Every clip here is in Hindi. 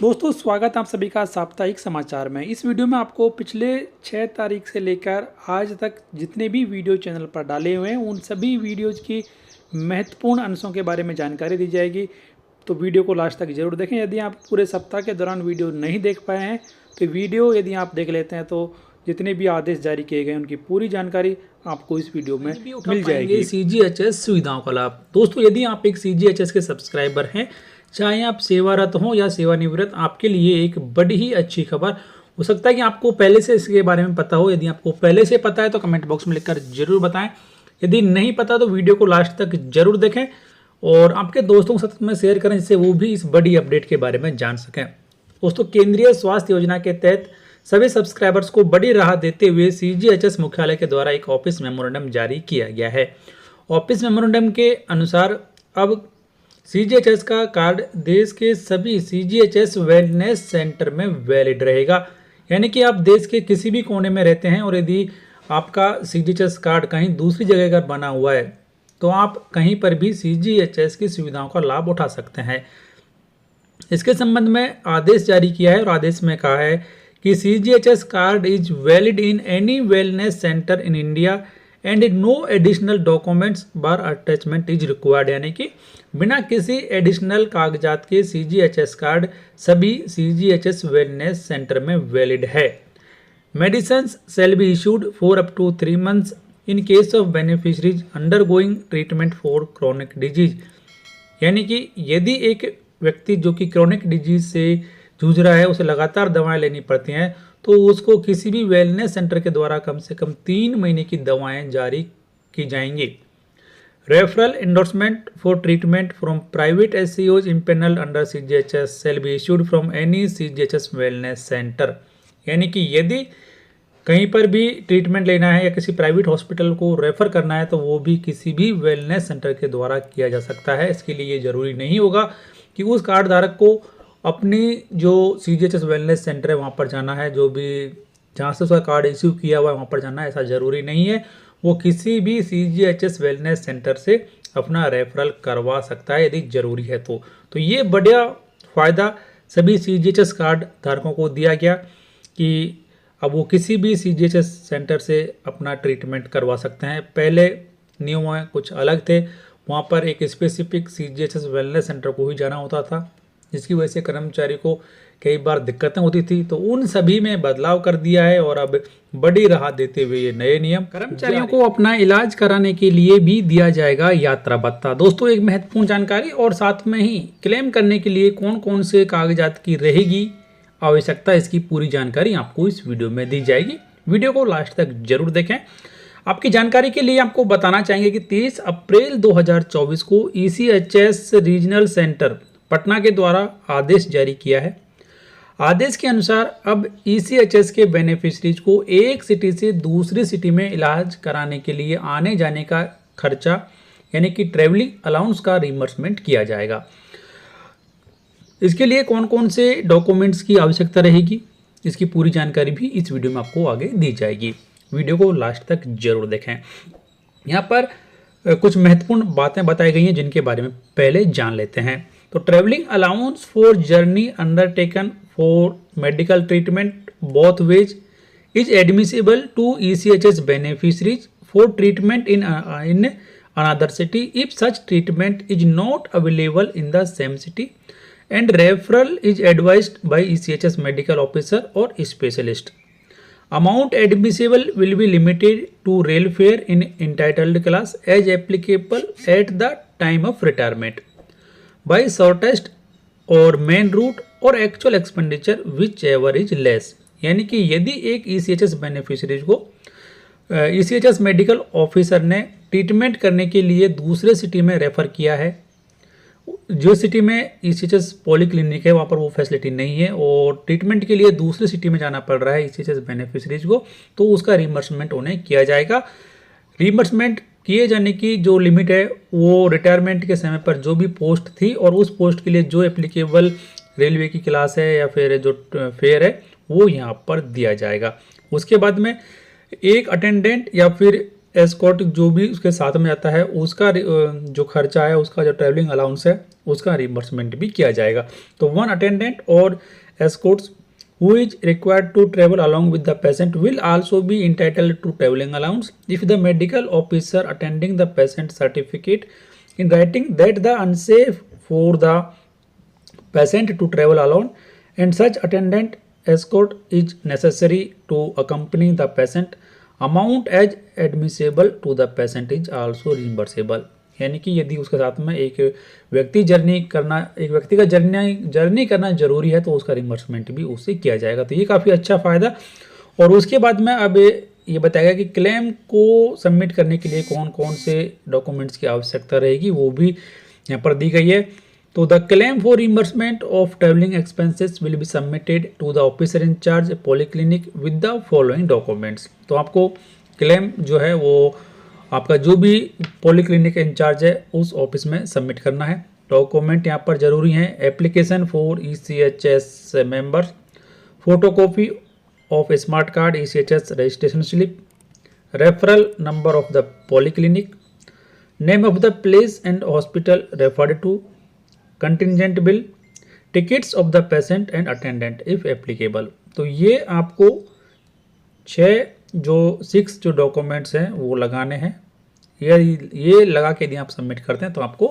दोस्तों स्वागत है आप सभी का साप्ताहिक समाचार में। इस वीडियो में आपको पिछले 6 तारीख से लेकर आज तक जितने भी वीडियो चैनल पर डाले हुए हैं उन सभी वीडियोज़ की महत्वपूर्ण अंशों के बारे में जानकारी दी जाएगी। तो वीडियो को लास्ट तक जरूर देखें। यदि आप पूरे सप्ताह के दौरान वीडियो नहीं देख पाए हैं तो वीडियो यदि आप देख लेते हैं तो जितने भी आदेश जारी किए गए उनकी पूरी जानकारी आपको इस वीडियो में मिल जाएगी। CGHS सुविधाओं का लाभ। दोस्तों यदि आप एक CGHS के सब्सक्राइबर हैं, चाहे आप सेवारत हों या सेवानिवृत्त, आपके लिए एक बड़ी ही अच्छी खबर। हो सकता है कि आपको पहले से इसके बारे में पता हो। यदि आपको पहले से पता है तो कमेंट बॉक्स में लिखकर जरूर बताएं। यदि नहीं पता तो वीडियो को लास्ट तक जरूर देखें और आपके दोस्तों के साथ में शेयर करें जिससे वो भी इस बड़ी अपडेट के बारे में जान सकें। दोस्तों केंद्रीय स्वास्थ्य योजना के तहत सभी सब्सक्राइबर्स को बड़ी राहत देते हुए CGHS मुख्यालय के द्वारा एक ऑफिस मेमोरेंडम जारी किया गया है। ऑफिस मेमोरेंडम के अनुसार अब CGHS का कार्ड देश के सभी CGHS वेलनेस सेंटर में वैलिड रहेगा। यानी कि आप देश के किसी भी कोने में रहते हैं और यदि आपका CGHS कार्ड कहीं दूसरी जगह का बना हुआ है तो आप कहीं पर भी CGHS की सुविधाओं का लाभ उठा सकते हैं। इसके संबंध में आदेश जारी किया है और आदेश में कहा है कि CGHS card is valid in any wellness centre in India and no additional documents बार अटैचमेंट इज रिक्वायर्ड। यानी कि बिना किसी एडिशनल कागजात के CGHS कार्ड सभी CGHS वेलनेस सेंटर में वैलिड है। Medicines shall be issued for up to 3 months in case of beneficiaries undergoing treatment for chronic disease. यानी कि यदि एक व्यक्ति जो कि क्रोनिक डिजीज से जूझ रहा है, उसे लगातार दवाएं लेनी पड़ती हैं, तो उसको किसी भी वेलनेस सेंटर के द्वारा कम से कम 3 महीने की दवाएं जारी की जाएंगी। Referral endorsement for treatment from private SCOs empanelled under CGHS shall be issued from any CGHS wellness centre. यानी कि यदि कहीं पर भी ट्रीटमेंट लेना है या किसी प्राइवेट हॉस्पिटल को रेफर करना है तो वो भी किसी भी वेलनेस सेंटर के द्वारा किया जा सकता है। इसके लिए ये जरूरी नहीं होगा कि उस कार्ड धारक को अपनी जो CGHS वेलनेस सेंटर है वहाँ पर जाना है, जो भी जहाँ से उसका कार्ड इश्यू किया हुआ है वहाँ पर जाना है, ऐसा ज़रूरी नहीं है। वो किसी भी CGHS वेलनेस सेंटर से अपना रेफरल करवा सकता है यदि ज़रूरी है तो ये बढ़िया फ़ायदा सभी CGHS कार्ड धारकों को दिया गया कि अब वो किसी भी CGHS सेंटर से अपना ट्रीटमेंट करवा सकते हैं। पहले नियम कुछ अलग थे, वहाँ पर एक स्पेसिफिक CGHS वेलनेस सेंटर को ही जाना होता था, जिसकी वजह से कर्मचारी को कई बार दिक्कतें होती थी। तो उन सभी में बदलाव कर दिया है और अब बड़ी राहत देते हुए ये नए नियम कर्मचारियों को अपना इलाज कराने के लिए भी दिया जाएगा यात्रा भत्ता। दोस्तों एक महत्वपूर्ण जानकारी और साथ में ही क्लेम करने के लिए कौन कौन से कागजात की रहेगी आवश्यकता, इसकी पूरी जानकारी आपको इस वीडियो में दी जाएगी। वीडियो को लास्ट तक जरूर देखें। आपकी जानकारी के लिए आपको बताना चाहेंगे कि 30 अप्रैल 2024 को ECHS रीजनल सेंटर पटना के द्वारा आदेश जारी किया है। आदेश के अनुसार अब ECHS के बेनिफिशरीज को एक सिटी से दूसरी सिटी में इलाज कराने के लिए आने जाने का खर्चा यानी कि ट्रेवलिंग अलाउंस का रिइंबर्समेंट किया जाएगा। इसके लिए कौन कौन से डॉक्यूमेंट्स की आवश्यकता रहेगी, इसकी पूरी जानकारी भी इस वीडियो में आपको आगे दी जाएगी। वीडियो को लास्ट तक जरूर देखें। यहाँ पर कुछ महत्वपूर्ण बातें बताई गई हैं जिनके बारे में पहले जान लेते हैं। तो travelling allowance for journey undertaken for medical treatment both ways is admissible to ECHS beneficiaries for treatment in another city if such treatment is not available in the same city and referral is advised by ECHS medical officer or specialist. Amount admissible will be limited to rail fare in entitled class as applicable at the time of retirement by shortest or main route or actual expenditure whichever is less। यानी कि यदि एक ECHS बेनिफिशरीज को ECHS मेडिकल ऑफिसर ने ट्रीटमेंट करने के लिए दूसरे सिटी में रेफर किया है, जो सिटी में ECHS पॉलीक्लिनिक है वहाँ पर वो फैसिलिटी नहीं है और ट्रीटमेंट के लिए दूसरी सिटी में जाना पड़ रहा है ECHS बेनिफिशरीज को, तो उसका रिइंबर्समेंट उन्हें किया जाएगा। रिइंबर्समेंट किए जाने की जो लिमिट है वो रिटायरमेंट के समय पर जो भी पोस्ट थी और उस पोस्ट के लिए जो एप्लीकेबल रेलवे की क्लास है या फिर जो फेयर है वो यहाँ पर दिया जाएगा। उसके बाद में एक अटेंडेंट या फिर एस्कॉर्ट जो भी उसके साथ में आता है उसका जो खर्चा है, उसका जो ट्रैवलिंग अलाउंस है उसका रिम्बर्समेंट भी किया जाएगा। तो वन अटेंडेंट और Escorts who is required to travel along with the patient will also be entitled to traveling allowance if the medical officer attending the patient certificate in writing that the unsafe for the patient to travel alone and such attendant escort is necessary to accompany the patient amount as admissible to the patient is also reimbursable। यानी कि यदि उसके साथ में एक व्यक्ति एक व्यक्ति का जर्नी करना जरूरी है तो उसका रिम्बर्समेंट भी उससे किया जाएगा। तो ये काफ़ी अच्छा फ़ायदा। और उसके बाद में अब ये बताया गया कि क्लेम को सबमिट करने के लिए कौन कौन से डॉक्यूमेंट्स की आवश्यकता रहेगी वो भी यहाँ पर दी गई है। तो the claim for reimbursement of travelling expenses will be submitted to the officer in charge polyclinic with the following documents. तो आपको क्लेम जो है वो आपका जो भी पॉलीक्लिनिक इंचार्ज है उस ऑफिस में सबमिट करना है। डॉक्यूमेंट यहाँ पर जरूरी हैं, application for ECHS members, photocopy of smart card, ECHS registration slip, referral number of the polyclinic, name of the place and hospital referred to, contingent bill, tickets of the patient and attendant if applicable. तो ये आपको 6 जो डॉक्यूमेंट्स हैं वो लगाने हैं। ये लगा के यदि आप सबमिट करते हैं तो आपको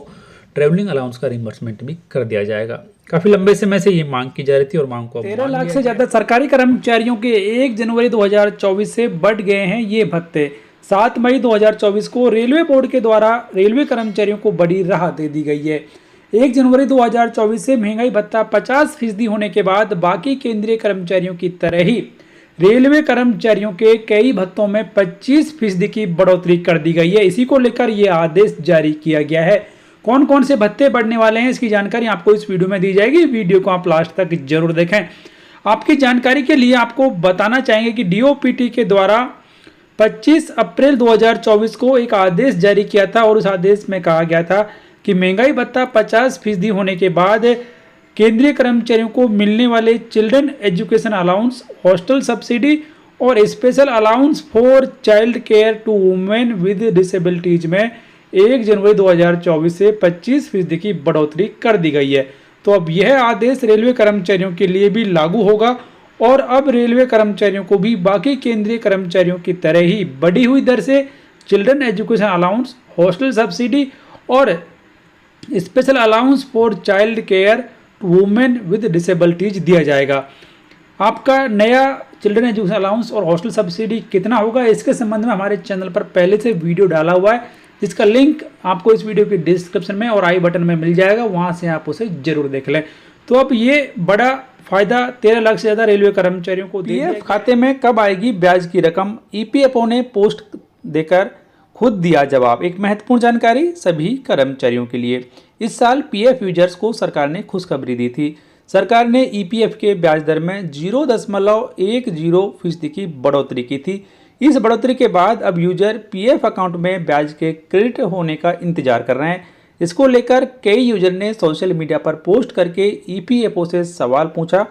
ट्रैवलिंग अलाउंस का रिम्बर्समेंट भी कर दिया जाएगा। काफ़ी लंबे समय से ये मांग की जा रही थी और मांग को 13 लाख से ज़्यादा सरकारी कर्मचारियों के 1 जनवरी 2024 से बढ़ गए हैं ये भत्ते। 7 मई 2024 को रेलवे बोर्ड के द्वारा रेलवे कर्मचारियों को बड़ी राहत दे दी गई है। 1 जनवरी 2024 से महंगाई भत्ता 50% होने के बाद बाकी केंद्रीय कर्मचारियों की तरह ही रेलवे कर्मचारियों के कई भत्तों में 25% की बढ़ोतरी कर दी गई है। इसी को लेकर यह आदेश जारी किया गया है। कौन कौन से भत्ते बढ़ने वाले हैं इसकी जानकारी आपको इस वीडियो में दी जाएगी। वीडियो को आप लास्ट तक जरूर देखें। आपकी जानकारी के लिए आपको बताना चाहेंगे कि DOPT के द्वारा 25 अप्रैल 2024 को एक आदेश जारी किया था और उस आदेश में कहा गया था कि महंगाई भत्ता 50% होने के बाद केंद्रीय कर्मचारियों को मिलने वाले children education allowance, hostel subsidy और special allowance for child care to women with disabilities में 1 जनवरी 2024 से 25% की बढ़ोतरी कर दी गई है। तो अब यह आदेश रेलवे कर्मचारियों के लिए भी लागू होगा और अब रेलवे कर्मचारियों को भी बाकी केंद्रीय कर्मचारियों की तरह ही बढ़ी हुई दर से children education allowance, hostel subsidy और special allowance for child care women with disabilities दिया जाएगा। आपका नया चिल्ड्रन एजुकेशन अलाउंस और हॉस्टल सब्सिडी कितना होगा इसके संबंध में हमारे चैनल पर पहले से वीडियो डाला हुआ है जिसका लिंक आपको इस वीडियो के डिस्क्रिप्शन में और आई बटन में मिल जाएगा, वहां से आप उसे जरूर देख लें। तो अब ये बड़ा फायदा 13 लाख से ज़्यादा रेलवे कर्मचारियों को PF खाते में कब आएगी ब्याज की रकम, EPFO ने पोस्ट देकर खुद दिया जवाब। एक महत्वपूर्ण जानकारी सभी कर्मचारियों के लिए। इस साल PF यूजर्स को सरकार ने खुशखबरी दी थी। सरकार ने EPF के ब्याज दर में 0.10% की बढ़ोतरी की थी। इस बढ़ोतरी के बाद अब यूजर PF अकाउंट में ब्याज के क्रेडिट होने का इंतजार कर रहे हैं। इसको लेकर कई यूजर ने सोशल मीडिया पर पोस्ट करके EPFO से सवाल पूछा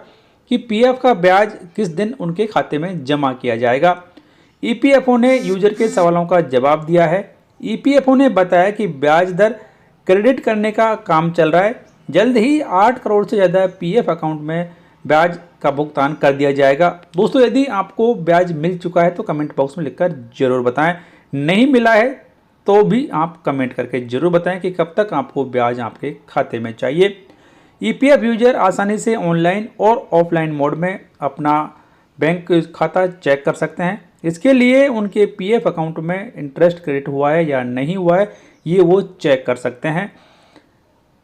कि PF का ब्याज किस दिन उनके खाते में जमा किया जाएगा। EPFO ने यूजर के सवालों का जवाब दिया है। EPFO ने बताया कि ब्याज दर क्रेडिट करने का काम चल रहा है। जल्द ही 8 करोड़ से ज़्यादा PF अकाउंट में ब्याज का भुगतान कर दिया जाएगा। दोस्तों, यदि आपको ब्याज मिल चुका है तो कमेंट बॉक्स में लिखकर जरूर बताएं। नहीं मिला है तो भी आप कमेंट करके जरूर बताएं कि कब तक आपको ब्याज आपके खाते में चाहिए। EPF यूजर आसानी से ऑनलाइन और ऑफलाइन मोड में अपना बैंक खाता चेक कर सकते हैं। इसके लिए उनके PF अकाउंट में इंटरेस्ट क्रेडिट हुआ है या नहीं हुआ है ये वो चेक कर सकते हैं।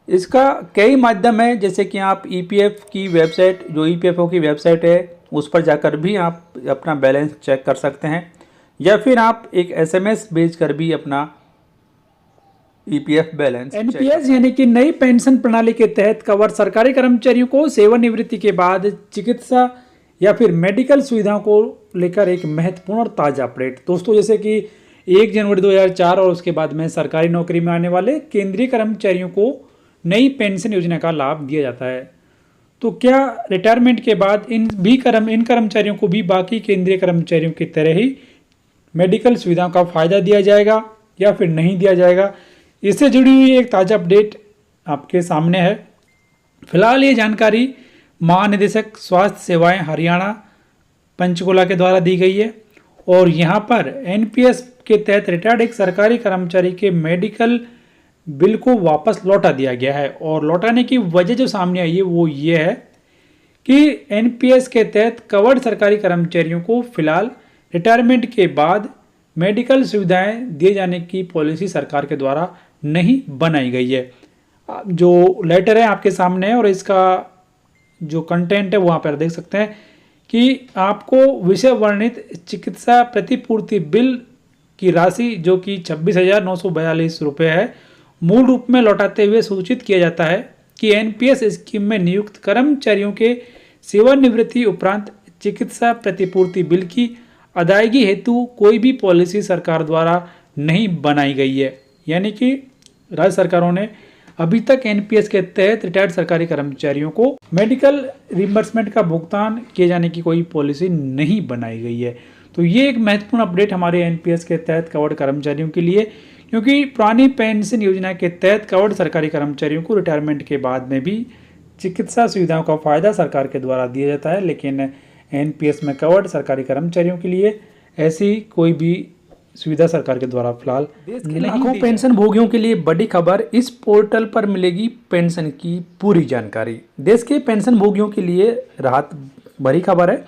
इसका कई माध्यम है, जैसे कि आप EPF की वेबसाइट, जो EPFO की वेबसाइट है उस पर जाकर भी आप अपना बैलेंस चेक कर सकते हैं या फिर आप एक SMS भेजकर भी अपना EPF बैलेंस NPS यानी कि नई पेंशन प्रणाली के तहत कवर सरकारी कर्मचारियों को सेवानिवृत्ति के बाद चिकित्सा या फिर मेडिकल सुविधाओं को लेकर एक महत्वपूर्ण और ताज़ा अपडेट। दोस्तों, जैसे कि 1 जनवरी 2004 और उसके बाद में सरकारी नौकरी में आने वाले केंद्रीय कर्मचारियों को नई पेंशन योजना का लाभ दिया जाता है। तो क्या रिटायरमेंट के बाद इन कर्मचारियों को भी बाकी केंद्रीय कर्मचारियों की तरह ही मेडिकल सुविधाओं का फ़ायदा दिया जाएगा या फिर नहीं दिया जाएगा। इससे जुड़ी हुई एक ताज़ा अपडेट आपके सामने है। फिलहाल ये जानकारी महानिदेशक स्वास्थ्य सेवाएं हरियाणा पंचकुला के द्वारा दी गई है और यहाँ पर एनपीएस के तहत रिटायर्ड एक सरकारी कर्मचारी के मेडिकल बिल को वापस लौटा दिया गया है। और लौटाने की वजह जो सामने आई है वो ये है कि एनपीएस के तहत कवर्ड सरकारी कर्मचारियों को फिलहाल रिटायरमेंट के बाद मेडिकल सुविधाएं दिए जाने की पॉलिसी सरकार के द्वारा नहीं बनाई गई है। जो लेटर है आपके सामने है और इसका जो कंटेंट है वहाँ पर देख सकते हैं कि आपको विषय वर्णित चिकित्सा प्रतिपूर्ति बिल की राशि जो कि 26,942 रुपये है मूल रूप में लौटाते हुए सूचित किया जाता है कि एनपीएस स्कीम में नियुक्त कर्मचारियों के सेवानिवृत्ति उपरांत चिकित्सा प्रतिपूर्ति बिल की अदायगी हेतु कोई भी पॉलिसी सरकार द्वारा नहीं बनाई गई है। यानी कि राज्य सरकारों ने अभी तक एनपीएस के तहत रिटायर्ड सरकारी कर्मचारियों को मेडिकल रिम्बर्समेंट का भुगतान किए जाने की कोई पॉलिसी नहीं बनाई गई है। तो ये एक महत्वपूर्ण अपडेट हमारे एनपीएस के तहत कवर्ड कर्मचारियों के लिए, क्योंकि पुरानी पेंशन योजना के तहत कवर्ड सरकारी कर्मचारियों को रिटायरमेंट के बाद में भी चिकित्सा सुविधाओं का फायदा सरकार के द्वारा दिया जाता है, लेकिन एनपीएस में कवर्ड सरकारी कर्मचारियों के लिए ऐसी कोई भी सुविधा सरकार के द्वारा फिलहाल लाखों पेंशन भोगियों के लिए बड़ी खबर। इस पोर्टल पर मिलेगी पेंशन की पूरी जानकारी। देश के पेंशन भोगियों के लिए राहत भरी खबर है।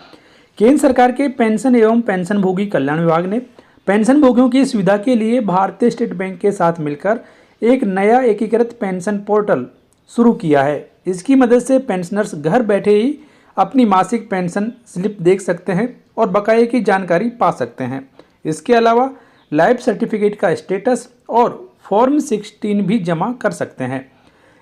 केंद्र सरकार के पेंशन एवं पेंशन भोगी कल्याण विभाग ने पेंशन भोगियों की सुविधा के लिए भारतीय स्टेट बैंक के साथ मिलकर एक नया एकीकृत पेंशन पोर्टल शुरू किया है। इसकी मदद से पेंशनर्स घर बैठे ही अपनी मासिक पेंशन स्लिप देख सकते हैं और बकाये की जानकारी पा सकते हैं। इसके अलावा लाइफ सर्टिफिकेट का स्टेटस और फॉर्म 16 भी जमा कर सकते हैं।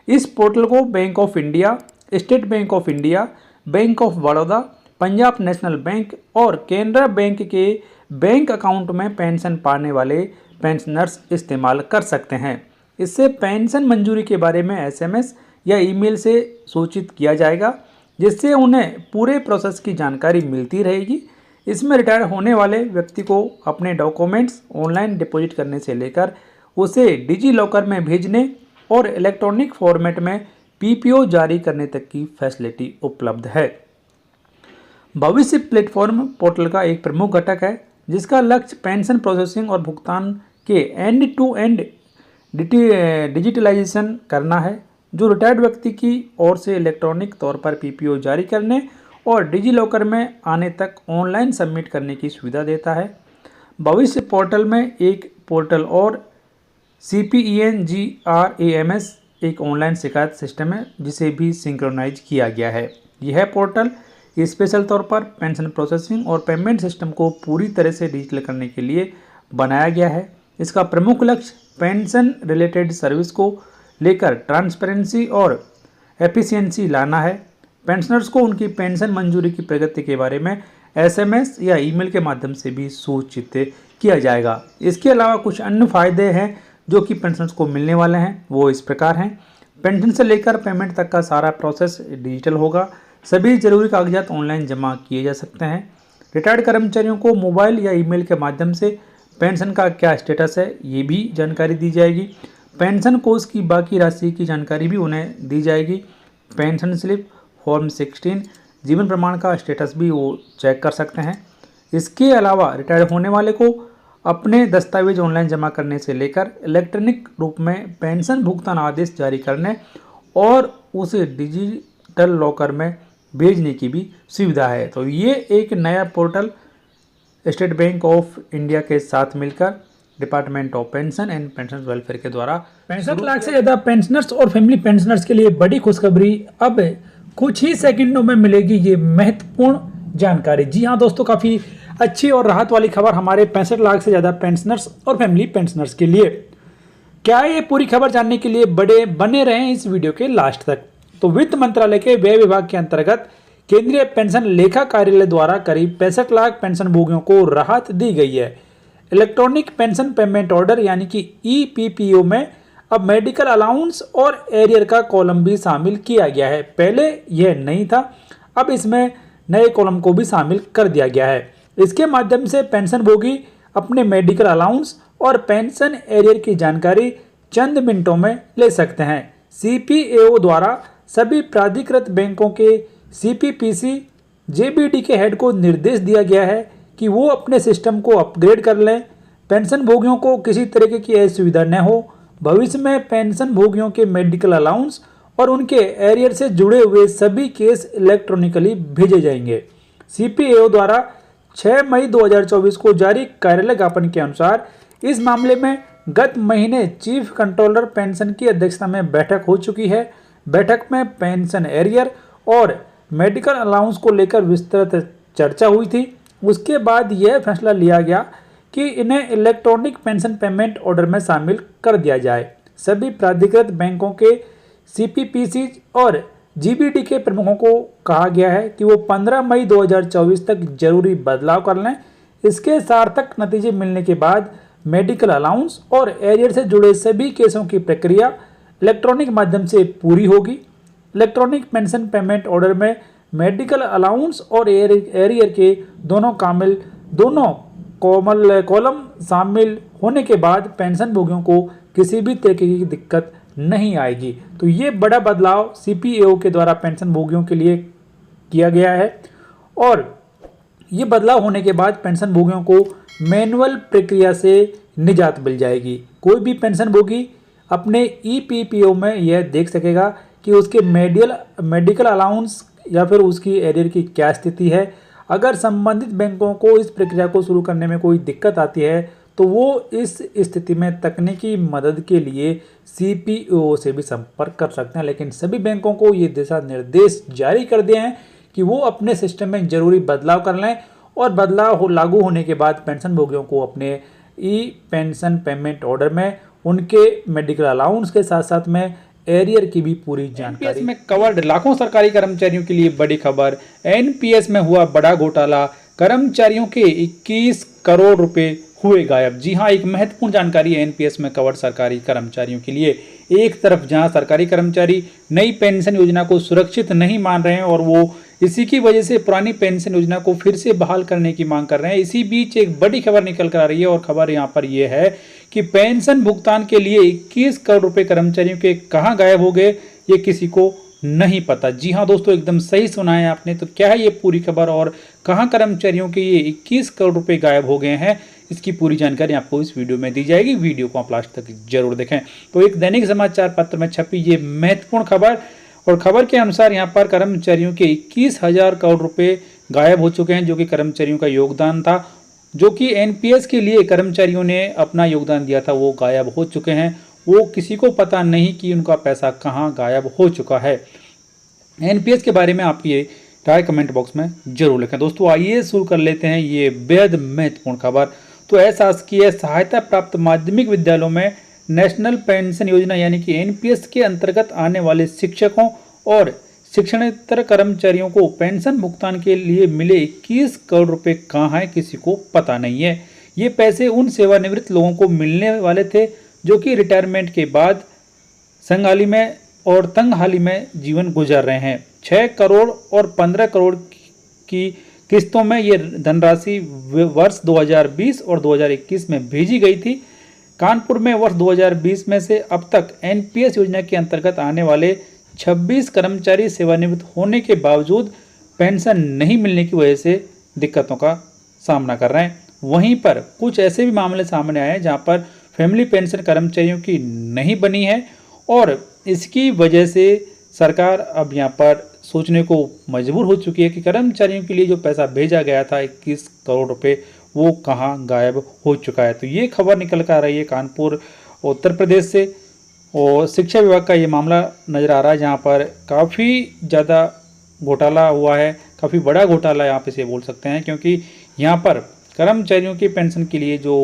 इस पोर्टल को bank of India, state bank of India, bank of Baroda, Punjab national bank और केनरा बैंक के बैंक अकाउंट में पेंशन पाने वाले पेंशनर्स इस्तेमाल कर सकते हैं। इससे पेंशन मंजूरी के बारे में एसएमएस या ईमेल से सूचित किया जाएगा, जिससे उन्हें पूरे प्रोसेस की जानकारी मिलती रहेगी। इसमें रिटायर होने वाले व्यक्ति को अपने डॉक्यूमेंट्स ऑनलाइन डिपॉजिट करने से लेकर उसे डिजी लॉकर में भेजने और इलेक्ट्रॉनिक फॉर्मेट में पीपीओ जारी करने तक की फैसिलिटी उपलब्ध है। भविष्य प्लेटफॉर्म पोर्टल का एक प्रमुख घटक है, जिसका लक्ष्य पेंशन प्रोसेसिंग और भुगतान के एंड टू एंड डिजिटलाइजेशन करना है, जो रिटायर्ड व्यक्ति की ओर से इलेक्ट्रॉनिक तौर पर पीपीओ जारी करने और डिजी लॉकर में आने तक ऑनलाइन सबमिट करने की सुविधा देता है। भविष्य पोर्टल में एक पोर्टल और CPENGRAMS एक ऑनलाइन शिकायत सिस्टम है, जिसे भी सिंक्रोनाइज किया गया है। यह पोर्टल स्पेशल तौर पर पेंशन प्रोसेसिंग और पेमेंट सिस्टम को पूरी तरह से डिजिटल करने के लिए बनाया गया है। इसका प्रमुख लक्ष्य पेंशन रिलेटेड सर्विस को लेकर ट्रांसपेरेंसी और एफिशिएंसी लाना है। पेंशनर्स को उनकी पेंशन मंजूरी की प्रगति के बारे में एसएमएस या ईमेल के माध्यम से भी सूचित किया जाएगा। इसके अलावा कुछ अन्य फायदे हैं जो कि पेंशनर्स को मिलने वाले हैं, वो इस प्रकार हैं। पेंशन से लेकर पेमेंट तक का सारा प्रोसेस डिजिटल होगा। सभी जरूरी कागजात ऑनलाइन जमा किए जा सकते हैं। रिटायर्ड कर्मचारियों को मोबाइल या ईमेल के माध्यम से पेंशन का क्या स्टेटस है ये भी जानकारी दी जाएगी। पेंशन कोष की बाकी राशि की जानकारी भी उन्हें दी जाएगी। पेंशन स्लिप, फॉर्म 16, जीवन प्रमाण का स्टेटस भी वो चेक कर सकते हैं। इसके अलावा रिटायर होने वाले को अपने दस्तावेज ऑनलाइन जमा करने से लेकर इलेक्ट्रॉनिक रूप में पेंशन भुगतान आदेश जारी करने और उसे डिजिटल लॉकर में भेजने की भी सुविधा है। तो ये एक नया portal state bank of India के साथ मिलकर department of pension and pension welfare के द्वारा 65 लाख से ज़्यादा पेंशनर्स और फैमिली पेंशनर्स के लिए बड़ी खुशखबरी। अब कुछ ही सेकंडों में मिलेगी ये महत्वपूर्ण जानकारी। जी हाँ दोस्तों, काफ़ी अच्छी और राहत वाली खबर हमारे 65 लाख से ज़्यादा पेंशनर्स और फैमिली पेंशनर्स के लिए। क्या ये पूरी खबर जानने के लिए बने रहें इस वीडियो के लास्ट तक। तो वित्त मंत्रालय के व्यय विभाग के अंतर्गत केंद्रीय पेंशन लेखा कार्यालय द्वारा करीब 65 लाख पेंशन भोगियों को राहत दी गई है। इलेक्ट्रॉनिक पेंशन पेमेंट ऑर्डर यानी कि EPPO में अब मेडिकल अलाउंस और एरियर का कॉलम भी शामिल किया गया है। पहले यह नहीं था, अब इसमें नए कॉलम को भी शामिल कर दिया गया है। इसके माध्यम से पेंशन भोगी अपने मेडिकल अलाउंस और पेंशन एरियर की जानकारी चंद मिनटों में ले सकते हैं। सीपीएओ द्वारा सभी प्राधिकृत बैंकों के सीपीपीसी जेबीडी के हेड को निर्देश दिया गया है कि वो अपने सिस्टम को अपग्रेड कर लें। पेंशन भोगियों को किसी तरह की असुविधा न हो। भविष्य में पेंशन भोगियों के मेडिकल अलाउंस और उनके एरियर से जुड़े हुए सभी केस इलेक्ट्रॉनिकली भेजे जाएंगे। सीपीएओ द्वारा 6 मई 2024 को जारी कार्यालय ज्ञापन के अनुसार इस मामले में गत महीने चीफ कंट्रोलर पेंशन की अध्यक्षता में बैठक हो चुकी है। बैठक में पेंशन एरियर और मेडिकल अलाउंस को लेकर विस्तृत चर्चा हुई थी। उसके बाद यह फैसला लिया गया कि इन्हें इलेक्ट्रॉनिक पेंशन पेमेंट ऑर्डर में शामिल कर दिया जाए। सभी प्राधिकृत बैंकों के सीपीपीसी और जीबीडी के प्रमुखों को कहा गया है कि वो 15 मई 2024 तक जरूरी बदलाव कर लें। इसके सार्थक नतीजे मिलने के बाद मेडिकल अलाउंस और एरियर से जुड़े सभी केसों की प्रक्रिया इलेक्ट्रॉनिक माध्यम से पूरी होगी। इलेक्ट्रॉनिक पेंशन पेमेंट ऑर्डर में मेडिकल अलाउंस और एरियर के दोनों कॉलम शामिल होने के बाद पेंशन भोगियों को किसी भी तरह की दिक्कत नहीं आएगी। तो ये बड़ा बदलाव सीपीएओ के द्वारा पेंशन भोगियों के लिए किया गया है और ये बदलाव होने के बाद पेंशन भोगियों को मैनुअल प्रक्रिया से निजात मिल जाएगी। कोई भी पेंशन भोगी अपने ईपीपीओ में यह देख सकेगा कि उसके मेडिकल अलाउंस या फिर उसकी एरियर की क्या स्थिति है। अगर संबंधित बैंकों को इस प्रक्रिया को शुरू करने में कोई दिक्कत आती है तो वो इस स्थिति में तकनीकी मदद के लिए सीपीओ से भी संपर्क कर सकते हैं। लेकिन सभी बैंकों को ये दिशा निर्देश जारी कर दिए हैं कि वो अपने सिस्टम में जरूरी बदलाव कर लें और बदलाव लागू होने के बाद पेंशन भोगियों को अपने ई पेंशन पेमेंट ऑर्डर में उनके मेडिकल अलाउंस के साथ साथ में एरियर की भी पूरी जानकारी। एनपीएस में कवर्ड लाखों सरकारी कर्मचारियों के लिए बड़ी खबर। एनपीएस में हुआ बड़ा घोटाला, कर्मचारियों के 21 करोड़ रुपए हुए गायब। जी हां, एक महत्वपूर्ण जानकारी है एनपीएस में कवर्ड सरकारी कर्मचारियों के लिए। एक तरफ जहां सरकारी कर्मचारी नई पेंशन योजना को सुरक्षित नहीं मान रहे हैं और वो इसी की वजह से पुरानी पेंशन योजना को फिर से बहाल करने की मांग कर रहे हैं, इसी बीच एक बड़ी खबर निकल कर आ रही है और खबर यहाँ पर यह है कि पेंशन भुगतान के लिए 21 करोड़ रुपए कर्मचारियों के कहां गायब हो गए ये किसी को नहीं पता। जी हां दोस्तों, एकदम सही सुना है आपने। तो क्या है ये पूरी खबर और कहां कर्मचारियों के ये 21 करोड़ रुपए गायब हो गए हैं, इसकी पूरी जानकारी आपको इस वीडियो में दी जाएगी। वीडियो को आप लास्ट तक जरूर देखें। तो एक दैनिक समाचार पत्र में छपी ये महत्वपूर्ण खबर और खबर के अनुसार यहाँ पर कर्मचारियों के 21,000 करोड़ रुपए गायब हो चुके हैं, जो कि कर्मचारियों का योगदान था, जो कि एनपीएस के लिए कर्मचारियों ने अपना योगदान दिया था, वो गायब हो चुके हैं। वो किसी को पता नहीं कि उनका पैसा कहाँ गायब हो चुका है। एनपीएस के बारे में आप ये राय कमेंट बॉक्स में जरूर लिखें। दोस्तों आइए शुरू कर लेते हैं ये बेहद महत्वपूर्ण खबर। तो अशासकीय सहायता प्राप्त माध्यमिक विद्यालयों में नेशनल पेंशन योजना यानी कि एनपीएस के अंतर्गत आने वाले शिक्षकों और शिक्षणेतर कर्मचारियों को पेंशन भुगतान के लिए मिले 21 करोड़ रुपए कहाँ हैं किसी को पता नहीं है। ये पैसे उन सेवानिवृत्त लोगों को मिलने वाले थे जो कि रिटायरमेंट के बाद संगाली में और तंगहाली में जीवन गुजार रहे हैं। 6 करोड़ और 15 करोड़ की किस्तों में ये धनराशि वर्ष 2020 और 2021 में भेजी गई थी। कानपुर में वर्ष 2020 में से अब तक एनपीएस योजना के अंतर्गत आने वाले 26 कर्मचारी सेवानिवृत्त होने के बावजूद पेंशन नहीं मिलने की वजह से दिक्कतों का सामना कर रहे हैं। वहीं पर कुछ ऐसे भी मामले सामने आए हैं जहां पर फैमिली पेंशन कर्मचारियों की नहीं बनी है और इसकी वजह से सरकार अब यहाँ पर सोचने को मजबूर हो चुकी है कि कर्मचारियों के लिए जो पैसा भेजा गया था 21 करोड़ रुपए वो कहाँ गायब हो चुका है। तो ये खबर निकल कर आ रही है कानपुर उत्तर प्रदेश से और शिक्षा विभाग का ये मामला नज़र आ रहा है जहाँ पर काफ़ी ज़्यादा घोटाला हुआ है, काफ़ी बड़ा घोटाला यहाँ पे से बोल सकते हैं, क्योंकि यहाँ पर कर्मचारियों की पेंशन के लिए जो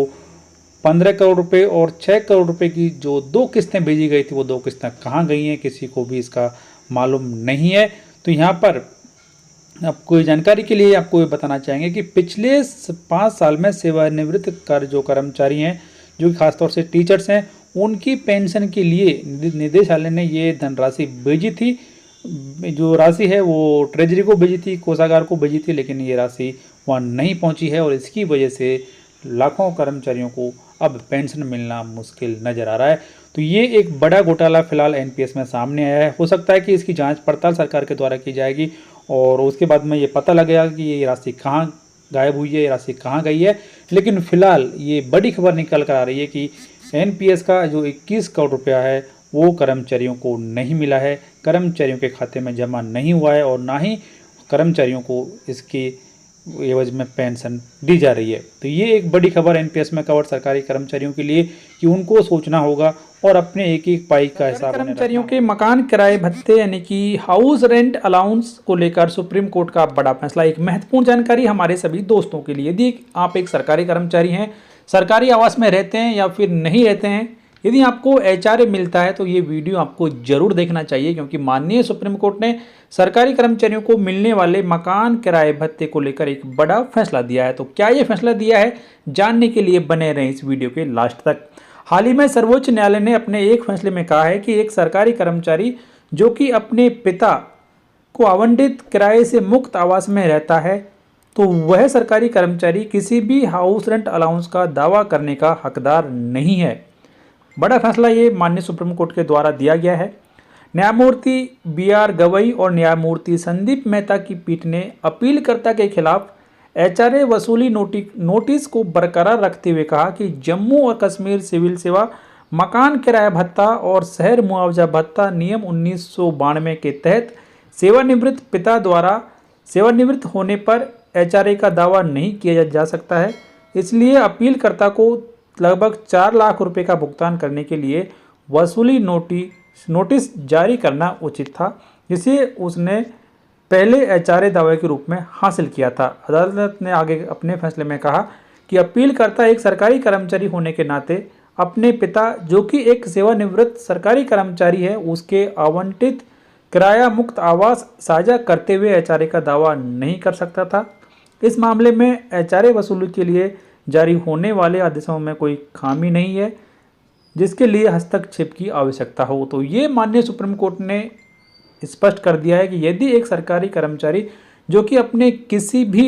15 करोड़ रुपए और 6 करोड़ रुपए की जो 2 किस्तें भेजी गई थी वो 2 किस्तें कहाँ गई हैं किसी को भी इसका मालूम नहीं है। तो यहाँ पर आपको जानकारी के लिए आपको ये बताना चाहेंगे कि पिछले 5 साल में सेवानिवृत्त कर जो कर्मचारी हैं जो कि खासतौर से टीचर्स हैं उनकी पेंशन के लिए निदेशालय ने ये धनराशि भेजी थी। जो राशि है वो ट्रेजरी को भेजी थी, कोषागार को भेजी थी, लेकिन ये राशि वहाँ नहीं पहुँची है और इसकी वजह से लाखों कर्मचारियों को अब पेंशन मिलना मुश्किल नज़र आ रहा है। तो ये एक बड़ा घोटाला फिलहाल एनपीएस में सामने आया है। हो सकता है कि इसकी जांच पड़ताल सरकार के द्वारा की जाएगी और उसके बाद में ये पता लगेगा कि ये राशि कहाँ गायब हुई है, ये राशि कहाँ गई है। लेकिन फिलहाल ये बड़ी खबर निकल कर आ रही है कि एनपीएस का जो 21 करोड़ रुपया है वो कर्मचारियों को नहीं मिला है, कर्मचारियों के खाते में जमा नहीं हुआ है और ना ही कर्मचारियों को इसकी एवज में पेंशन दी जा रही है। तो ये एक बड़ी खबर एनपीएस में कवर सरकारी कर्मचारियों के लिए कि उनको सोचना होगा और अपने एक एक पाई का हिसाब कर्मचारियों के मकान किराए भत्ते यानी कि हाउस रेंट अलाउंस को लेकर सुप्रीम कोर्ट का बड़ा फैसला। एक महत्वपूर्ण जानकारी हमारे सभी दोस्तों के लिए। यदि आप एक सरकारी कर्मचारी हैं, सरकारी आवास में रहते हैं या फिर नहीं रहते हैं, यदि आपको एचआरए मिलता है तो ये वीडियो आपको जरूर देखना चाहिए, क्योंकि माननीय सुप्रीम कोर्ट ने सरकारी कर्मचारियों को मिलने वाले मकान किराए भत्ते को लेकर एक बड़ा फैसला दिया है। तो क्या ये फैसला दिया है, जानने के लिए बने रहें इस वीडियो के लास्ट तक। हाल ही में सर्वोच्च न्यायालय ने अपने एक फैसले में कहा है कि एक सरकारी कर्मचारी जो कि अपने पिता को आवंटित किराए से मुक्त आवास में रहता है, तो वह सरकारी कर्मचारी किसी भी हाउस रेंट अलाउंस का दावा करने का हकदार नहीं है। बड़ा फैसला ये माननीय सुप्रीम कोर्ट के द्वारा दिया गया है। न्यायमूर्ति बी.आर. गवई और न्यायमूर्ति संदीप मेहता की पीठ ने अपीलकर्ता के खिलाफ एचआरए वसूली नोटिस को बरकरार रखते हुए कहा कि जम्मू और कश्मीर सिविल सेवा मकान किराया भत्ता और शहर मुआवजा भत्ता नियम 1992 के तहत सेवानिवृत्त पिता द्वारा सेवानिवृत्त होने पर एचआरए का दावा नहीं किया जा सकता है। इसलिए अपीलकर्ता को लगभग 4 लाख रुपए का भुगतान करने के लिए वसूली नोटिस जारी करना उचित था, जिसे उसने पहले एचआरए दावे के रूप में हासिल किया था। अदालत ने आगे अपने फैसले में कहा कि अपीलकर्ता एक सरकारी कर्मचारी होने के नाते अपने पिता जो कि एक सेवानिवृत्त सरकारी कर्मचारी है उसके आवंटित किराया मुक्त आवास साझा करते हुए एचआरए का दावा नहीं कर सकता था। इस मामले में एचआरए वसूली के लिए जारी होने वाले आदेशों में कोई खामी नहीं है जिसके लिए हस्तक्षेप की आवश्यकता हो। तो ये माननीय सुप्रीम कोर्ट ने स्पष्ट कर दिया है कि यदि एक सरकारी कर्मचारी जो कि अपने किसी भी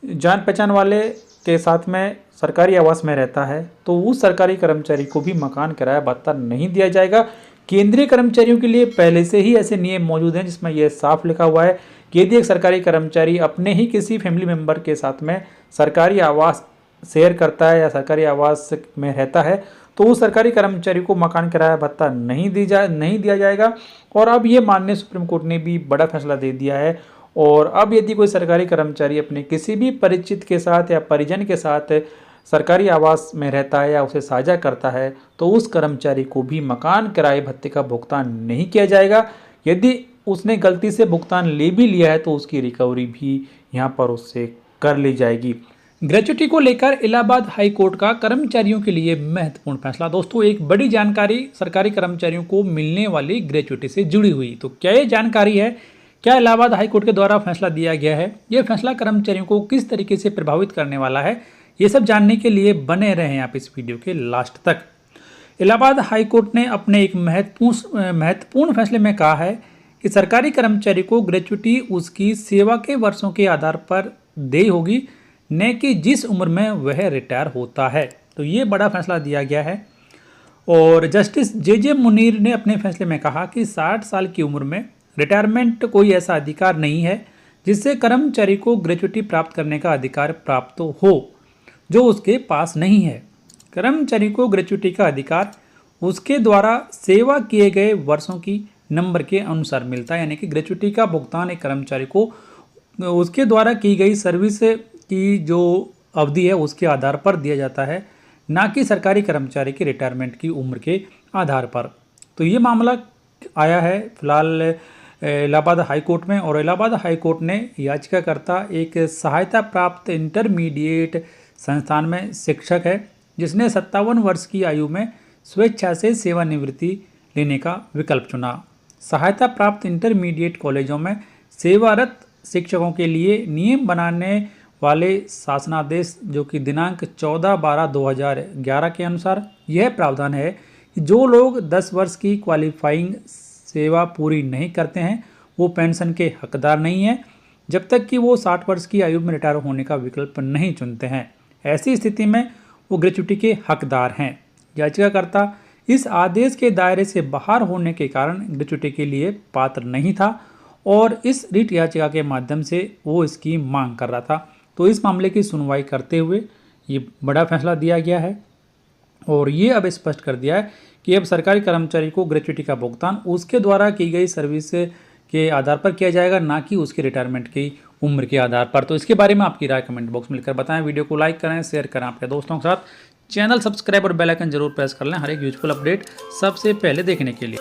जान पहचान वाले के साथ में सरकारी आवास में रहता है तो उस सरकारी कर्मचारी को भी मकान किराया भत्ता नहीं दिया जाएगा। केंद्रीय कर्मचारियों के लिए पहले से ही ऐसे नियम मौजूद हैं जिसमें यह साफ लिखा हुआ है कि यदि एक सरकारी कर्मचारी अपने ही किसी फैमिली मेम्बर के साथ में सरकारी आवास शेयर करता है या सरकारी आवास में रहता है तो उस सरकारी कर्मचारी को मकान किराया भत्ता नहीं दिया जाएगा। और अब ये माननीय सुप्रीम कोर्ट ने भी बड़ा फैसला दे दिया है। और अब यदि कोई सरकारी कर्मचारी अपने किसी भी परिचित के साथ या परिजन के साथ सरकारी आवास में रहता है या उसे साझा करता है तो उस कर्मचारी को भी मकान किराए भत्ते का भुगतान नहीं किया जाएगा। यदि उसने गलती से भुगतान ले भी लिया है तो उसकी रिकवरी भी यहाँ पर उससे कर ली जाएगी। ग्रेच्युटी को लेकर इलाहाबाद हाई कोर्ट का कर्मचारियों के लिए महत्वपूर्ण फैसला। दोस्तों, एक बड़ी जानकारी सरकारी कर्मचारियों को मिलने वाली ग्रेच्युटी से जुड़ी हुई। तो क्या ये जानकारी है, क्या इलाहाबाद हाई कोर्ट के द्वारा फैसला दिया गया है, ये फैसला कर्मचारियों को किस तरीके से प्रभावित करने वाला है, ये सब जानने के लिए बने रहें आप इस वीडियो के लास्ट तक। इलाहाबाद हाई कोर्ट ने अपने एक महत्वपूर्ण फैसले में कहा है कि सरकारी कर्मचारी को ग्रेच्युटी उसकी सेवा के वर्षों के आधार पर देय होगी, न कि जिस उम्र में वह रिटायर होता है। तो ये बड़ा फैसला दिया गया है। और जस्टिस जे मुनीर ने अपने फैसले में कहा कि 60 साल की उम्र में रिटायरमेंट कोई ऐसा अधिकार नहीं है जिससे कर्मचारी को ग्रेच्युटी प्राप्त करने का अधिकार प्राप्त हो जो उसके पास नहीं है। कर्मचारी को ग्रेच्युटी का अधिकार उसके द्वारा सेवा किए गए वर्षों की नंबर के अनुसार मिलता है, यानी कि ग्रेच्युटी का भुगतान एक कर्मचारी को उसके द्वारा की गई सर्विस की जो अवधि है उसके आधार पर दिया जाता है, ना कि सरकारी कर्मचारी के रिटायरमेंट की उम्र के आधार पर। तो ये मामला आया है फिलहाल इलाहाबाद हाई कोर्ट में। और इलाहाबाद हाई कोर्ट ने याचिकाकर्ता एक सहायता प्राप्त इंटरमीडिएट संस्थान में शिक्षक है जिसने 57 वर्ष की आयु में स्वेच्छा से सेवानिवृत्ति लेने का विकल्प चुना। सहायता प्राप्त इंटरमीडिएट कॉलेजों में सेवारत शिक्षकों के लिए नियम बनाने वाले शासनादेश जो कि दिनांक 14/12/2011 के अनुसार यह प्रावधान है कि जो लोग 10 वर्ष की क्वालिफाइंग सेवा पूरी नहीं करते हैं वो पेंशन के हकदार नहीं हैं जब तक कि वो 60 वर्ष की आयु में रिटायर होने का विकल्प नहीं चुनते हैं। ऐसी स्थिति में वो ग्रेच्युटी के हकदार हैं। याचिकाकर्ता इस आदेश के दायरे से बाहर होने के कारण ग्रेच्युटी के लिए पात्र नहीं था और इस रिट याचिका के माध्यम से वो इसकी मांग कर रहा था। तो इस मामले की सुनवाई करते हुए ये बड़ा फैसला दिया गया है और ये अब स्पष्ट कर दिया है कि अब सरकारी कर्मचारी को ग्रेच्युटी का भुगतान उसके द्वारा की गई सर्विस के आधार पर किया जाएगा, ना कि उसके रिटायरमेंट की उम्र के आधार पर। तो इसके बारे में आपकी राय कमेंट बॉक्स में लिखकर बताएं। वीडियो को लाइक करें, शेयर करें आपके दोस्तों के साथ। चैनल सब्सक्राइब और बेल आइकन जरूर प्रेस कर लें हर एक यूजफुल अपडेट सबसे पहले देखने के लिए।